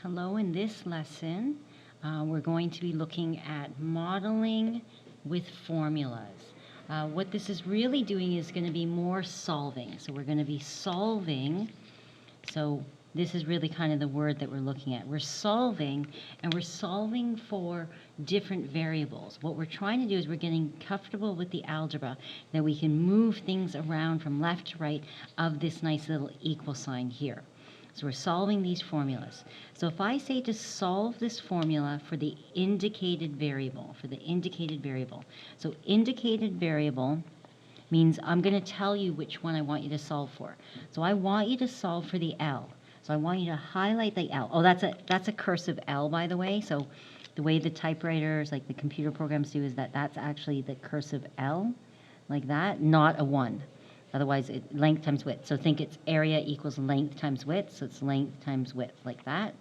Hello, in this lesson, we're going to be looking at modeling with formulas. What this is really doing is going to be more solving. So we're going to be solving. So this is really kind of the word that we're looking at. We're solving, and we're solving for different variables. What we're trying to do is we're getting comfortable with the algebra, that we can move things around from left to right of this nice little equal sign here. So we're solving these formulas. So if I say to solve this formula for the indicated variable, so indicated variable means I'm going to tell you which one I want you to solve for. So I want you to solve for the L. So I want you to highlight the L. Oh, that's a cursive L, by the way. So the way the typewriters, like the computer programs do, is that's actually the cursive L, like that, not a 1. Otherwise, length times width. So think it's area equals length times width. So it's length times width, like that.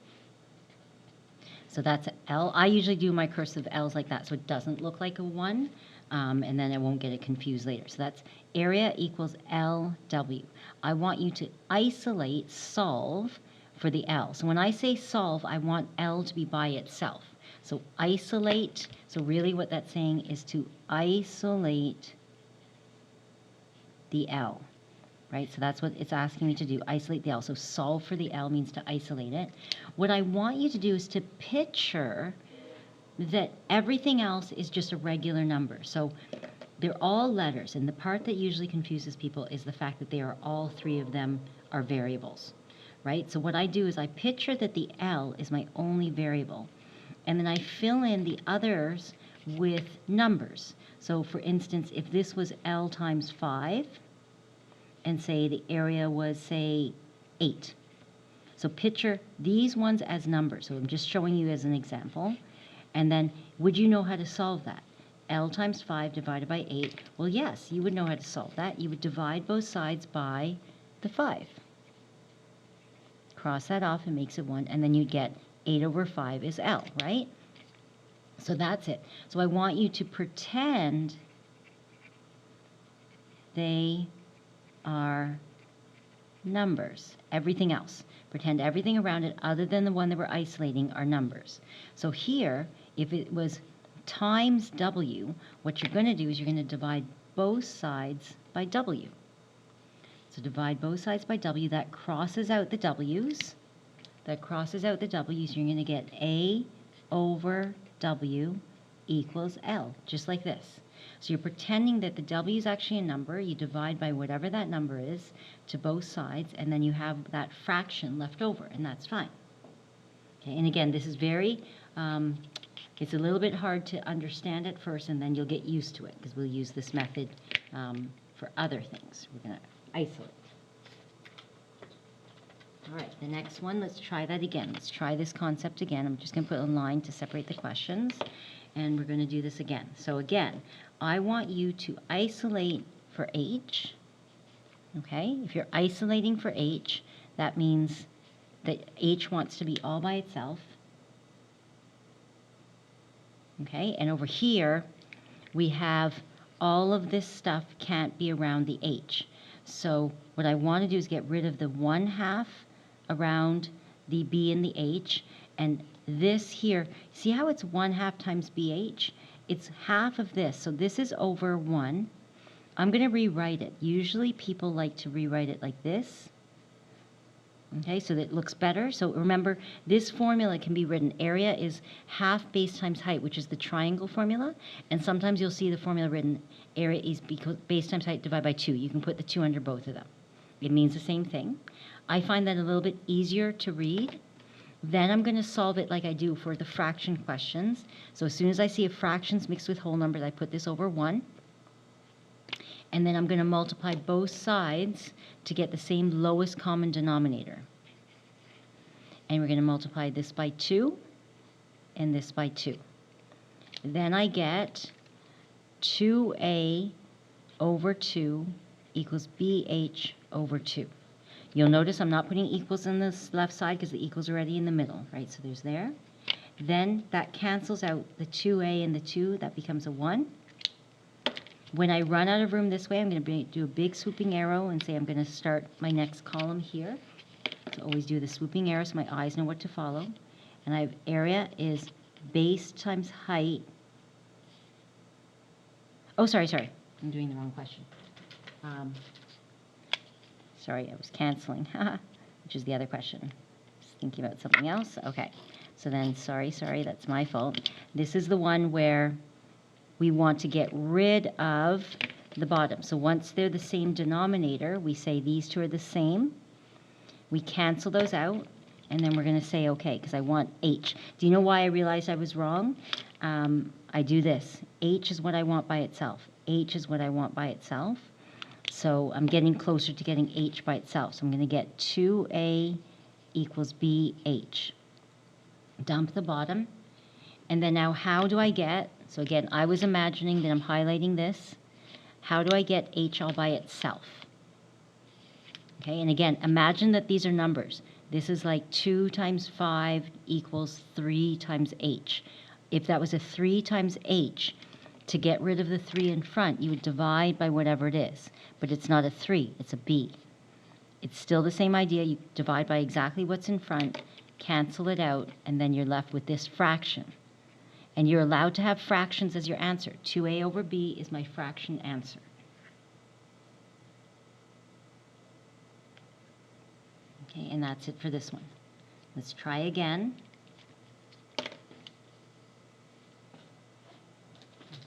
So that's L. I usually do my cursive L's like that, so it doesn't look like a 1, and then I won't get it confused later. So that's area equals LW. I want you to isolate, solve for the L. So when I say solve, I want L to be by itself. So isolate, so really what that's saying is to isolate the L, right? So that's what it's asking me to do, isolate the L. So solve for the L means to isolate it. What I want you to do is to picture that everything else is just a regular number. So they're all letters, and the part that usually confuses people is the fact that they are all three of them are variables, right? So what I do is I picture that the L is my only variable, and then I fill in the others with numbers. So for instance, if this was L times 5, and say the area was, say, 8. So picture these ones as numbers. So I'm just showing you as an example. And then, would you know how to solve that? L times 5 divided by 8. Well, yes, you would know how to solve that. You would divide both sides by the 5. Cross that off, it makes it 1, and then you'd get 8 over 5 is L, right? So that's it. So I want you to pretend they are numbers. Everything else. Pretend everything around it other than the one that we're isolating are numbers. So here, if it was times W, what you're going to do is you're going to divide both sides by W. So divide both sides by W. That crosses out the W's. You're going to get A over W equals L, just like this. So you're pretending that the W is actually a number. You divide by whatever that number is to both sides, and then you have that fraction left over, and that's fine. Okay, and again, this is very, it's a little bit hard to understand at first, and then you'll get used to it, because we'll use this method for other things. We're going to isolate. All right, the next one, let's try that again. Let's try this concept again. I'm just going to put a line to separate the questions, and we're going to do this again. So again, I want you to isolate for H, okay? If you're isolating for H, that means that H wants to be all by itself, okay? And over here, we have all of this stuff can't be around the H. So what I want to do is get rid of the 1/2 around the B and the H, and this here, see how it's 1/2 times BH? It's half of this, so this is over 1. I'm going to rewrite it. Usually people like to rewrite it like this, okay, so that it looks better. So remember, this formula can be written, area is half base times height, which is the triangle formula, and sometimes you'll see the formula written, area is base times height divided by 2. You can put the 2 under both of them. It means the same thing. I find that a little bit easier to read. Then I'm going to solve it like I do for the fraction questions. So as soon as I see a fractions mixed with whole numbers, I put this over 1. And then I'm going to multiply both sides to get the same lowest common denominator. And we're going to multiply this by 2 and this by 2. Then I get 2A over 2 equals BH over 2. You'll notice I'm not putting equals on this left side because the equals are already in the middle, right? So there's there. Then that cancels out the 2A and the 2. That becomes a 1. When I run out of room this way, I'm going to do a big swooping arrow and say I'm going to start my next column here. to always do the swooping arrow so my eyes know what to follow. And I have area is base times height. Oh, sorry. I'm doing the wrong question. Sorry, I was canceling, which is the other question. Just thinking about something else. Okay, so then, sorry, that's my fault. This is the one where we want to get rid of the bottom. So once they're the same denominator, we say these two are the same. We cancel those out, and then we're going to say okay, because I want h. Do you know why I realized I was wrong? I do this. H is what I want by itself. H is what I want by itself. So I'm getting closer to getting h by itself. So I'm going to get 2a equals bh. Dump the bottom. And then now how do I get, so again, I was imagining that I'm highlighting this. How do I get h all by itself? Okay, and again, imagine that these are numbers. This is like 2 times 5 equals 3 times h. If that was a 3 times h, to get rid of the 3 in front, you would divide by whatever it is. But it's not a 3, it's a b. It's still the same idea. You divide by exactly what's in front, cancel it out, and then you're left with this fraction. And you're allowed to have fractions as your answer. 2a over b is my fraction answer. Okay, and that's it for this one. Let's try again.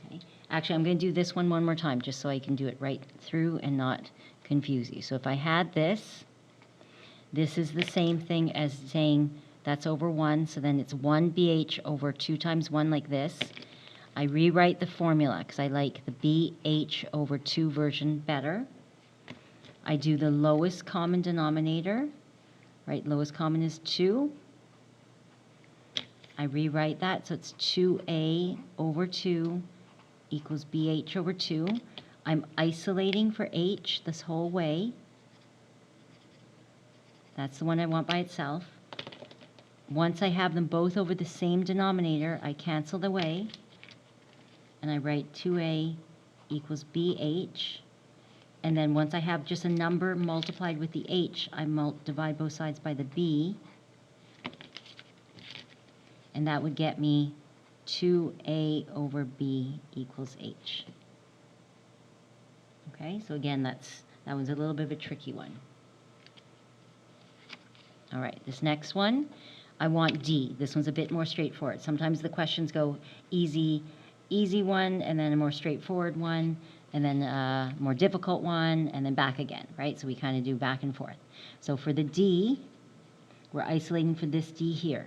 Okay. Actually, I'm going to do this one more time just so I can do it right through and not confuse you. So if I had this, this is the same thing as saying that's over 1, so then it's 1bh over 2 times 1 like this. I rewrite the formula because I like the bh over 2 version better. I do the lowest common denominator, right? Lowest common is 2. I rewrite that, so it's 2a over 2 equals bh over 2. I'm isolating for h this whole way. That's the one I want by itself. Once I have them both over the same denominator, I cancel away, and I write 2a equals bh. And then once I have just a number multiplied with the h, I divide both sides by the b. And that would get me 2a over b equals h. Okay, so again, that one's a little bit of a tricky one. All right, this next one, I want d. This one's a bit more straightforward. Sometimes the questions go easy one, and then a more straightforward one, and then a more difficult one, and then back again, right? So we kind of do back and forth. So for the d, we're isolating for this d here.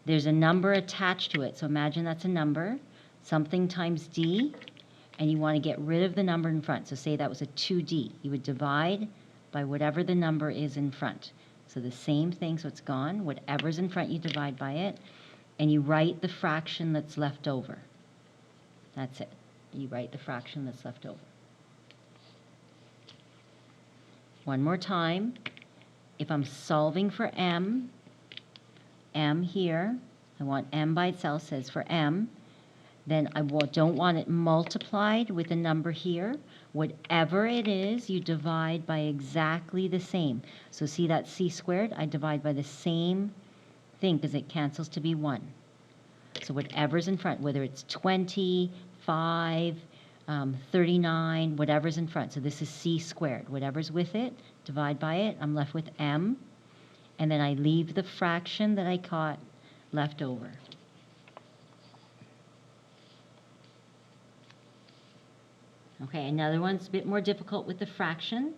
There's a number attached to it, so imagine that's a number, something times d, and you want to get rid of the number in front. So say that was a 2d. You would divide by whatever the number is in front. So the same thing, so it's gone. Whatever's in front, you divide by it, and you write the fraction that's left over. That's it. You write the fraction that's left over. One more time. If I'm solving for m here, I want m by itself, says for m, then I don't want it multiplied with a number here. Whatever it is, you divide by exactly the same. So see that c squared? I divide by the same thing because it cancels to be 1. So whatever's in front, whether it's 20, 5, 39, whatever's in front. So this is c squared. Whatever's with it, divide by it. I'm left with m. And then I leave the fraction that I caught left over. Okay, another one's a bit more difficult with the fraction.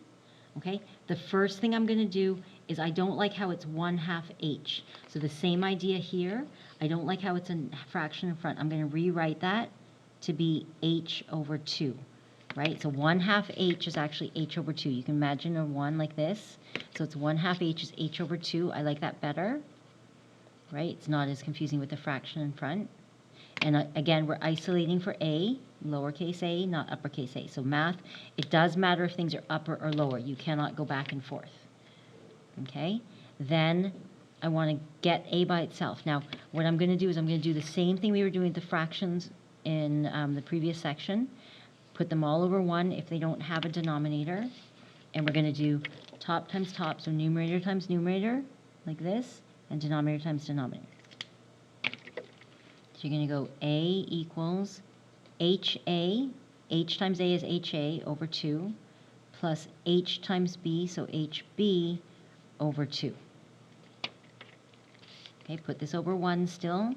Okay, the first thing I'm going to do is I don't like how it's 1/2 h. So the same idea here. I don't like how it's a fraction in front. I'm going to rewrite that to be h over 2. Right, so 1/2 h is actually h over 2. You can imagine a 1 like this. So it's 1/2 h is h over 2. I like that better. Right, it's not as confusing with the fraction in front. And again, we're isolating for a, lowercase a, not uppercase a. So math, it does matter if things are upper or lower. You cannot go back and forth. Okay? Then I want to get a by itself. Now, what I'm going to do is I'm going to do the same thing we were doing with the fractions in the previous section. Put them all over 1 if they don't have a denominator. And we're going to do top times top, so numerator times numerator, like this, and denominator times denominator. So you're going to go A equals HA, H times A is HA over 2, plus H times B, so HB over 2. Okay, put this over 1 still,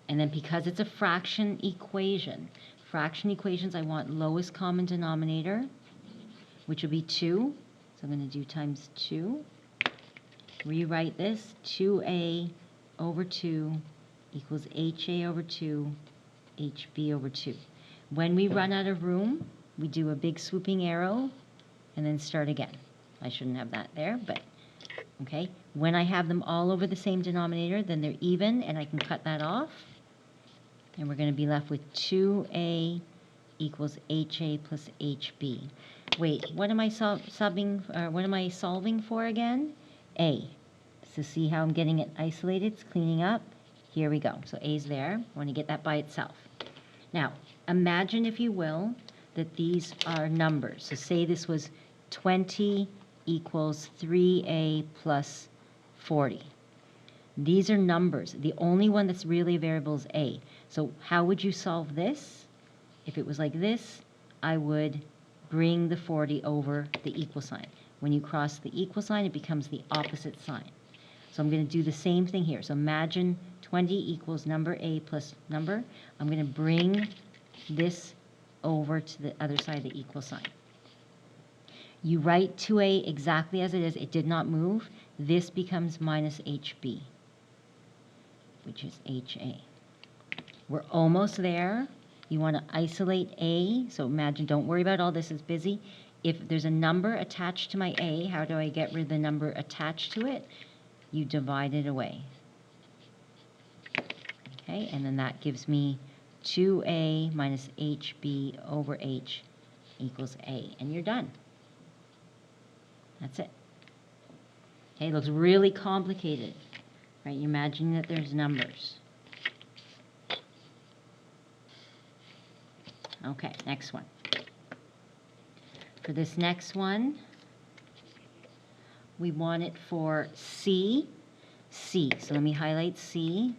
and then because it's a fraction equations, I want lowest common denominator, which will be 2. So I'm going to do times 2. Rewrite this, 2A over 2 equals HA over 2, HB over 2. When we run out of room, we do a big swooping arrow and then start again. I shouldn't have that there, but okay. When I have them all over the same denominator, then they're even, and I can cut that off. And we're going to be left with 2A equals HA plus HB. Wait, what am I solving for again? A. So see how I'm getting it isolated? It's cleaning up. Here we go. So A's there. I want to get that by itself. Now, imagine, if you will, that these are numbers. So say this was 20 equals 3A plus 40. These are numbers. The only one that's really a variable is A. So how would you solve this? If it was like this, I would bring the 40 over the equal sign. When you cross the equal sign, it becomes the opposite sign. So I'm going to do the same thing here. So imagine 20 equals number A plus number. I'm going to bring this over to the other side of the equal sign. You write 2A exactly as it is. It did not move. This becomes minus HB, which is HA. We're almost there. You want to isolate A. So imagine, don't worry about all this, it's busy. If there's a number attached to my A, how do I get rid of the number attached to it? You divide it away. Okay, and then that gives me 2A minus HB over H equals A. And you're done. That's it. Okay, it looks really complicated. Right, you imagine that there's numbers. Okay, next one. For this next one, we want it for C. So let me highlight C.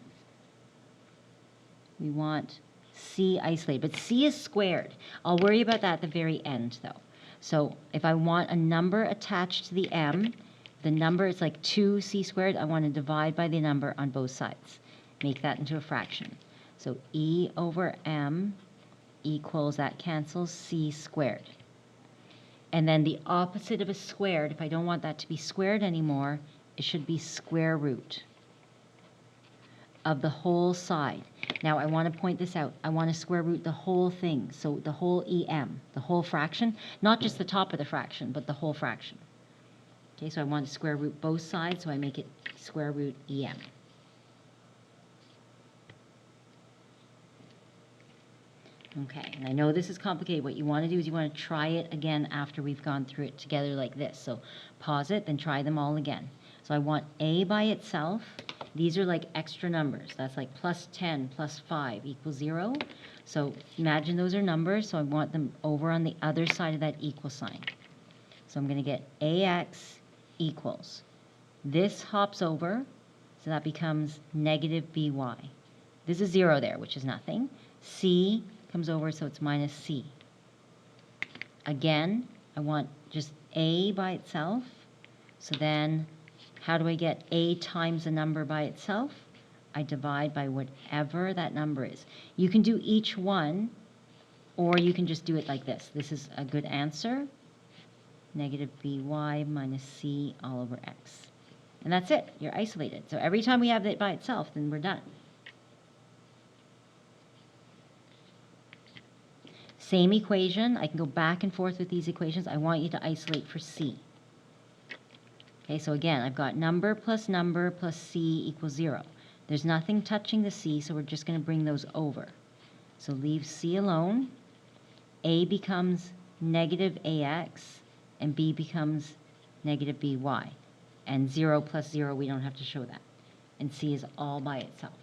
We want C isolated, but C is squared. I'll worry about that at the very end, though. So if I want a number attached to the M, the number is like 2C squared. I want to divide by the number on both sides. Make that into a fraction. So E over M equals, that cancels, C squared. And then the opposite of a squared, if I don't want that to be squared anymore, it should be square root of the whole side. Now I want to point this out. I want to square root the whole thing, so the whole EM, the whole fraction, not just the top of the fraction, but the whole fraction. Okay, so I want to square root both sides, so I make it square root EM. Okay, and I know this is complicated. What you want to do is you want to try it again after we've gone through it together like this. So pause it, then try them all again. So I want A by itself. These are like extra numbers. That's like plus 10 plus 5 equals 0. So imagine those are numbers, so I want them over on the other side of that equal sign. So I'm going to get AX equals. This hops over, so that becomes negative BY. This is 0 there, which is nothing. C comes over, so it's minus C. Again, I want just A by itself. So then, how do I get A times a number by itself? I divide by whatever that number is. You can do each one, or you can just do it like this. This is a good answer. Negative BY minus C all over X. And that's it. You're isolated. So every time we have it by itself, then we're done. Same equation. I can go back and forth with these equations. I want you to isolate for C. Okay, so again, I've got number plus C equals 0. There's nothing touching the C, so we're just going to bring those over. So leave C alone. A becomes negative AX, and B becomes negative BY. And 0 plus 0, we don't have to show that. And C is all by itself.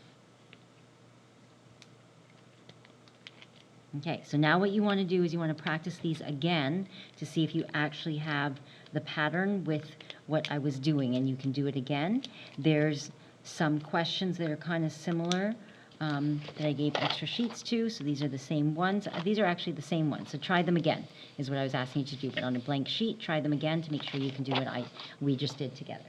Okay, so now what you want to do is you want to practice these again to see if you actually have the pattern with what I was doing, and you can do it again. There's some questions that are kind of similar that I gave extra sheets to, so these are the same ones. These are actually the same ones, so try them again is what I was asking you to do, but on a blank sheet, try them again to make sure you can do what we just did together.